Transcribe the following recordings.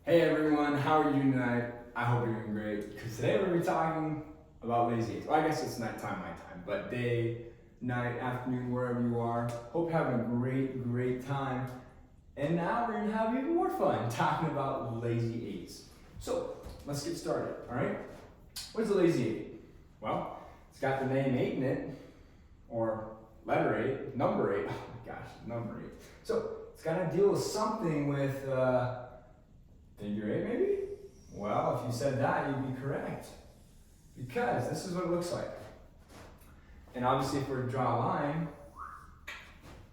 Hey everyone, how are you doing tonight? I hope you're doing great, because today we're going to be talking about lazy 8's. Well, I guess it's nighttime, my time, but day, night, afternoon, wherever you are. Hope you're having a great time. And now we're going to have even more fun talking about lazy 8's. So, let's get started, alright? What's a lazy 8? Well, it's got the name 8 in it, or letter 8, number 8. Oh my gosh, number 8. So, it's got to deal with something with figure 8 maybe? Well, if you said that, you'd be correct. Because this is what it looks like. And obviously if we were to draw a line,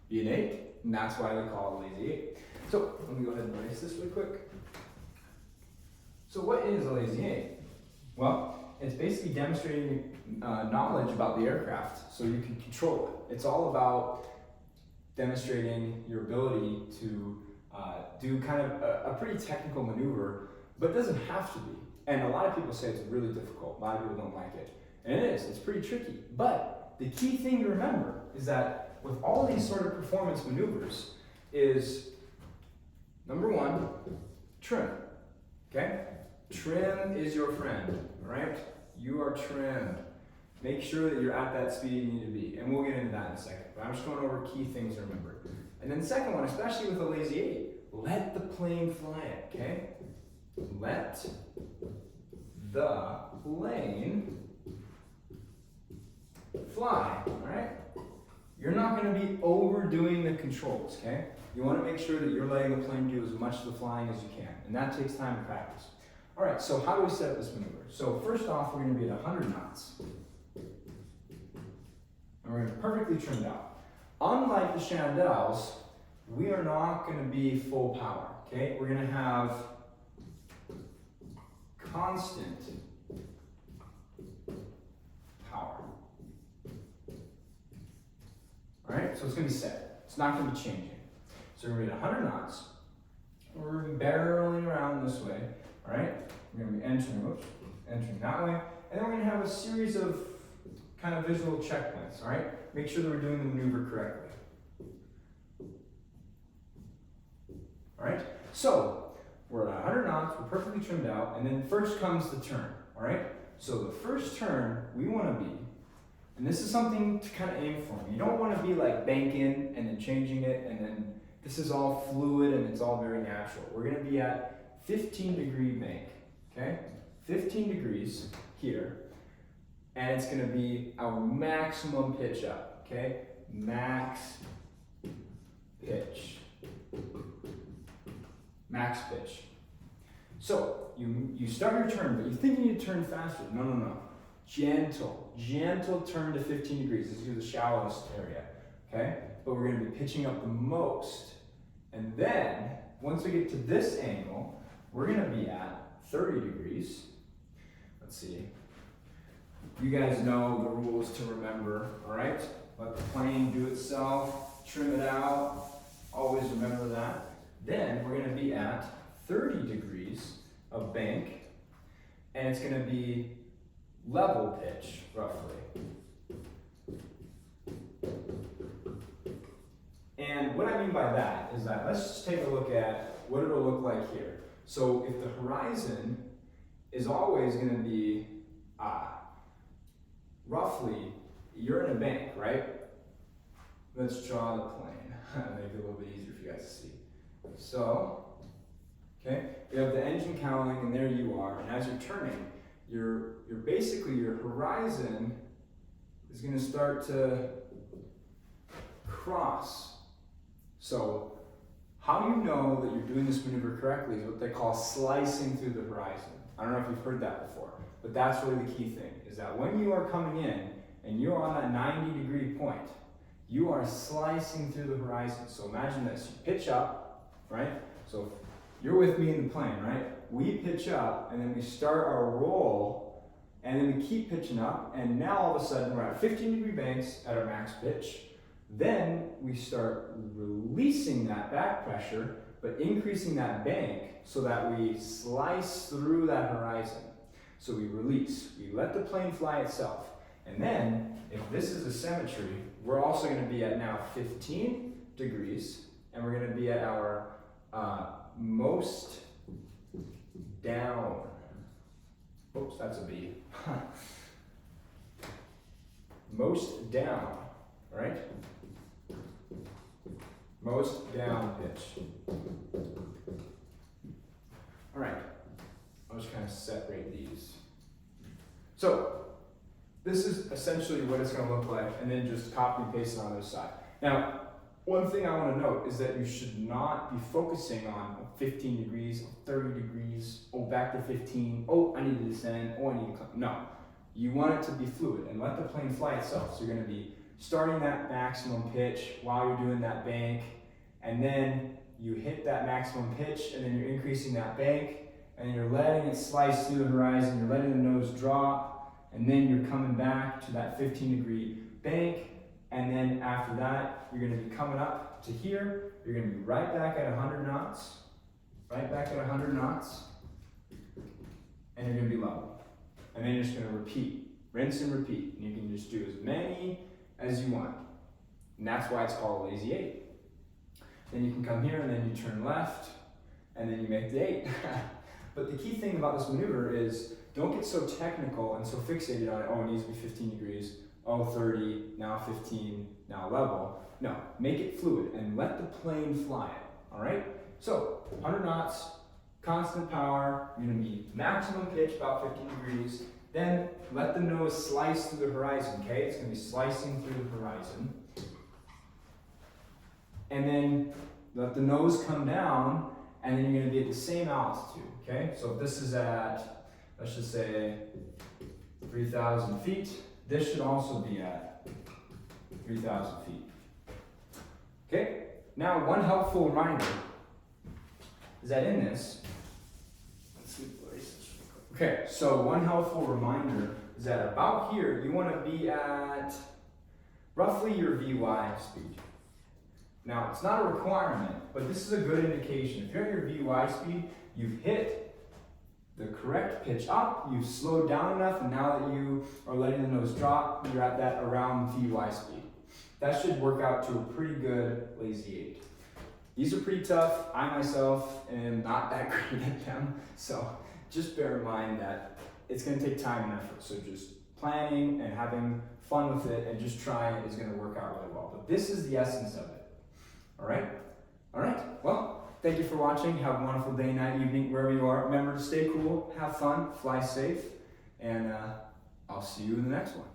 be an 8, and that's why they call it lazy 8. So let me go ahead and erase this really quick. So what is a lazy 8? Well, it's basically demonstrating knowledge about the aircraft so you can control it. It's all about demonstrating your ability to do kind of a pretty technical maneuver, but it doesn't have to be. And a lot of people say it's really difficult. A lot of people don't like it. And it is, it's pretty tricky. But the key thing to remember is that with all these sort of performance maneuvers is, number one, trim, okay? Trim is your friend, all right? You are trimmed. Make sure that you're at that speed you need to be. And we'll get into that in a second. But I'm just going over key things to remember. And then the second one, especially with a lazy 8, let the plane fly it, okay? Let the plane fly, all right? You're not going to be overdoing the controls, okay? You want to make sure that you're letting the plane do as much of the flying as you can. And that takes time to practice. All right, so how do we set up this maneuver? So first off, we're going to be at 100 knots. And we're going to perfectly trimmed out. Unlike the Chandelles, we are not going to be full power, okay? We're going to have constant power. All right, so it's going to be set. It's not going to be changing. So we're going to be at 100 knots. We're going to be barreling around this way, all right? We're going to be entering that way. And then we're going to have a series of kind of visual checkpoints, all right? Make sure that we're doing the maneuver correctly. All right, so we're at 100 knots, we're perfectly trimmed out, and then first comes the turn, all right? So the first turn we want to be, and this is something to kind of aim for. You don't want to be like banking and then changing it, and then this is all fluid and it's all very natural. We're going to be at 15-degree bank, okay? 15 degrees here, and it's going to be our maximum pitch up, okay? Max pitch. Max pitch. So you start your turn, but you think you need to turn faster. No. Gentle turn to 15 degrees. This is the shallowest area, okay? But we're going to be pitching up the most. And then, once we get to this angle, we're going to be at 30 degrees. Let's see. You guys know the rules to remember, all right? Let the plane do itself, trim it out. Always remember that. Then we're going to be at 30 degrees of bank, and it's going to be level pitch, roughly. And what I mean by that is that let's just take a look at what it'll look like here. So if the horizon is always going to be roughly, you're in a bank, right? Let's draw the plane. Make it a little bit easier for you guys to see. So, okay, we have the engine cowling, and there you are. And as you're turning, you're basically, your horizon is going to start to cross. So, how you know that you're doing this maneuver correctly is what they call slicing through the horizon. I don't know if you've heard that before, but that's really the key thing, is that when you are coming in and you're on that 90-degree point, you are slicing through the horizon. So imagine this, you pitch up, right? So you're with me in the plane, right? We pitch up, and then we start our roll, and then we keep pitching up, and now all of a sudden we're at 15-degree banks at our max pitch. Then we start releasing that back pressure, but increasing that bank so that we slice through that horizon. So we release, we let the plane fly itself. And then, if this is a symmetry, we're also going to be at now 15 degrees, and we're going to be at our most down. Oops, that's a B. Most down, all right? Most down pitch. All right, I'll just kind of separate these. So, this is essentially what it's going to look like, and then just copy and paste it on the other side. Now, one thing I want to note is that you should not be focusing on 15 degrees, 30 degrees, oh, back to 15, oh, I need to descend, oh, I need to come. No, you want it to be fluid and let the plane fly itself. So you're going to be starting that maximum pitch while you're doing that bank, and then you hit that maximum pitch, and then you're increasing that bank, and you're letting it slice through the horizon, you're letting the nose drop, and then you're coming back to that 15-degree bank, and then after that, you're going to be coming up to here, you're going to be right back at 100 knots, right back at 100 knots, and you're going to be level. And then you're just going to repeat, rinse and repeat, and you can just do as many as you want. And that's why it's called a lazy 8. Then you can come here, and then you turn left, and then you make the 8. But the key thing about this maneuver is don't get so technical and so fixated on it. Oh, it needs to be 15 degrees. Oh, 30, now 15, now level. No, make it fluid and let the plane fly it, all right? So, 100 knots, constant power, you're gonna be maximum pitch, about 15 degrees. Then let the nose slice through the horizon, okay? It's gonna be slicing through the horizon. And then let the nose come down, and then you're gonna be at the same altitude, okay? So if this is at, let's just say, 3,000 feet, this should also be at 3,000 feet. Okay, now one helpful reminder is that in this, okay, so one helpful reminder is that about here, you want to be at roughly your VY speed. Now, it's not a requirement, but this is a good indication. If you're at your VY speed, you've hit the correct pitch up, you've slowed down enough, and now that you are letting the nose drop, you're at that around VY speed. That should work out to a pretty good lazy 8. These are pretty tough. I myself am not that great at them, so just bear in mind that it's going to take time and effort. So just planning and having fun with it and just trying is going to work out really well. But this is the essence of it. All right? All right. Well, thank you for watching. Have a wonderful day, night, evening, wherever you are. Remember to stay cool, have fun, fly safe, and I'll see you in the next one.